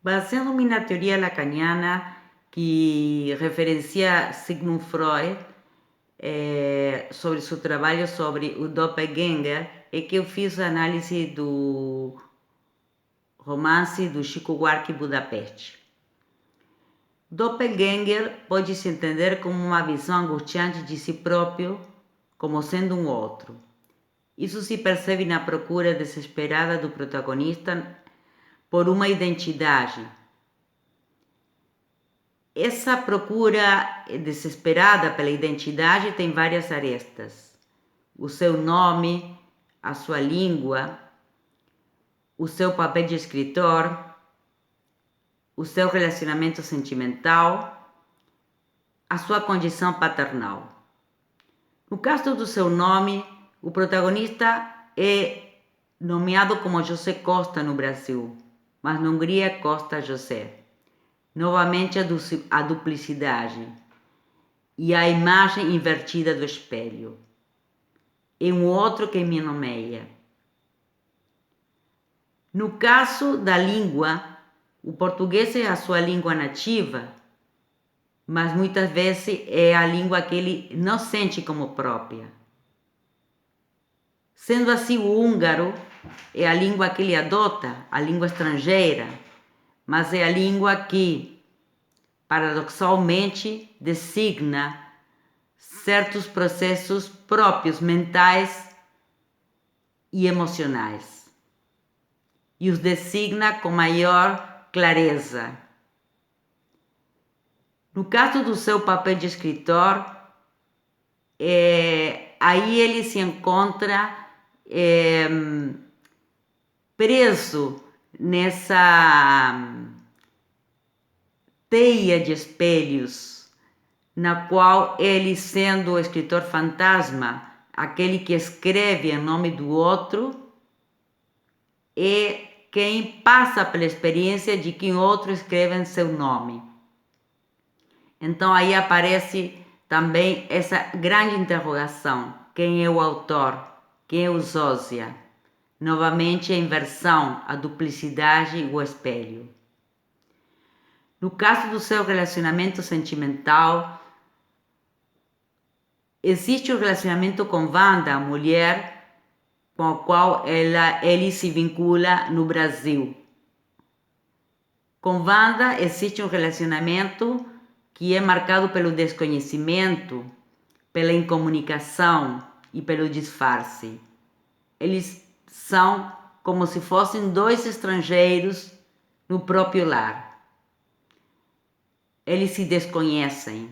Baseando-me na teoria lacaniana que referencia Sigmund Freud sobre seu trabalho sobre o doppelganger, é que eu fiz a análise do romance do Chico Buarque Budapeste. Doppelganger pode se entender como uma visão angustiante de si próprio como sendo um outro. Isso se percebe na procura desesperada do protagonista por uma identidade. Essa procura desesperada pela identidade tem várias arestas. O seu nome, a sua língua, o seu papel de escritor, o seu relacionamento sentimental, a sua condição paternal. No caso do seu nome, o protagonista é nomeado como José Costa no Brasil, mas na Hungria é Costa José. Novamente a duplicidade e a imagem invertida do espelho. É um outro que me nomeia. No caso da língua, o português é a sua língua nativa, mas muitas vezes é a língua que ele não sente como própria. Sendo assim, o húngaro é a língua que ele adota, a língua estrangeira, mas é a língua que, paradoxalmente, designa certos processos próprios mentais e emocionais e os designa com maior clareza. No caso do seu papel de escritor, aí ele se encontra preso nessa teia de espelhos, na qual ele, sendo o escritor fantasma, aquele que escreve em nome do outro, é quem passa pela experiência de quem outro escreve em seu nome. Então aí aparece também essa grande interrogação: quem é o autor? Quem é o sósia? Novamente a inversão, a duplicidade e o espelho. No caso do seu relacionamento sentimental, existe o relacionamento com Wanda, a mulher com a qual ele se vincula no Brasil. Com Wanda existe um relacionamento que é marcado pelo desconhecimento, pela incomunicação e pelo disfarce. Eles são como se fossem dois estrangeiros no próprio lar. Eles se desconhecem.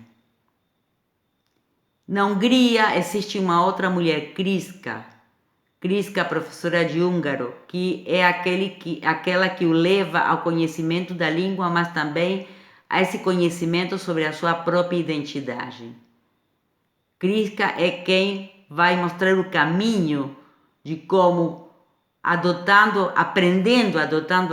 Na Hungria existe uma outra mulher, Kriska, professora de húngaro, que é aquela que o leva ao conhecimento da língua, mas também a esse conhecimento sobre a sua própria identidade. Kriska é quem vai mostrar o caminho de como, adotando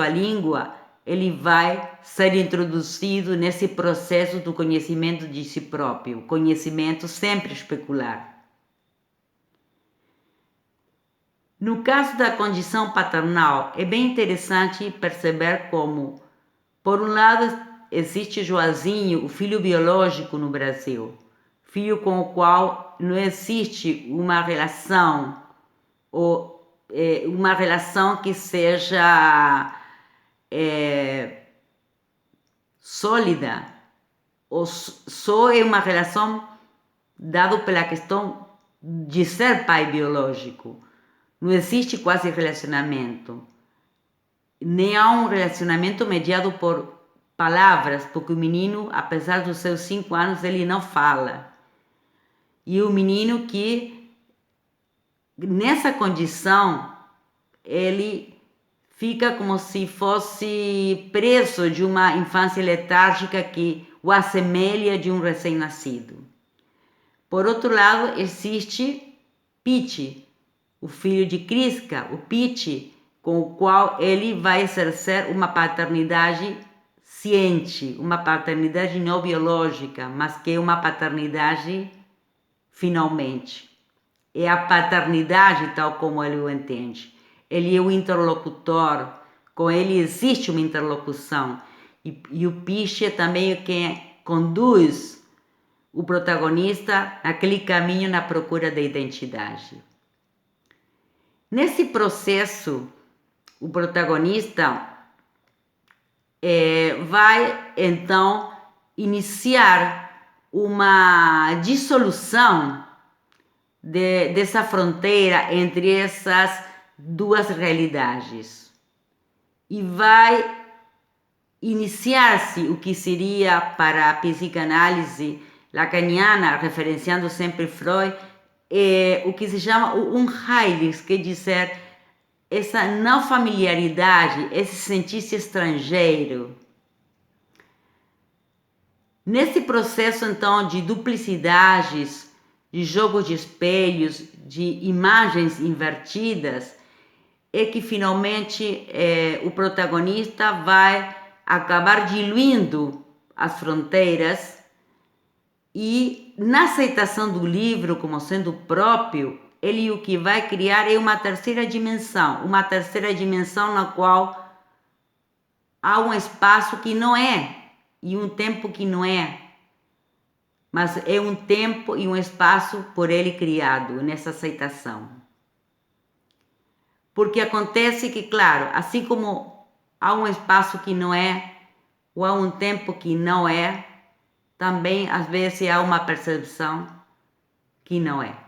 a língua, ele vai ser introduzido nesse processo do conhecimento de si próprio, conhecimento sempre especular. No caso da condição paternal, é bem interessante perceber como, por um lado, existe Joazinho, o filho biológico no Brasil, filho com o qual não existe uma relação que seja sólida, ou só é uma relação dado pela questão de ser pai biológico. Não existe quase relacionamento. Nem há um relacionamento mediado por palavras, porque o menino, apesar dos seus 5 anos, ele não fala. E o menino que, nessa condição, ele fica como se fosse preso de uma infância letárgica que o assemelha de um recém-nascido. Por outro lado, existe Pete, o filho de Kriska, o Pete, com o qual ele vai exercer uma paternidade ciente, uma paternidade não biológica, mas que é uma paternidade finalmente. É a paternidade tal como ele o entende. Ele é o interlocutor com ele existe uma interlocução. E o Piche também é quem conduz o protagonista naquele caminho na procura da identidade. Nesse processo, o protagonista vai então iniciar uma dissolução dessa fronteira entre essas duas realidades e vai iniciar-se o que seria para a psicanálise lacaniana, referenciando sempre Freud, o que se chama um Heilig, quer dizer, essa não familiaridade, esse sentir-se estrangeiro. Nesse processo, então, de duplicidades, de jogos de espelhos, de imagens invertidas, é que finalmente o protagonista vai acabar diluindo as fronteiras e, na aceitação do livro como sendo próprio, ele o que vai criar é uma terceira dimensão na qual há um espaço que não é e um tempo que não é, mas é um tempo e um espaço por ele criado nessa aceitação. Porque acontece que, claro, assim como há um espaço que não é, ou há um tempo que não é, também às vezes há uma percepção que não é.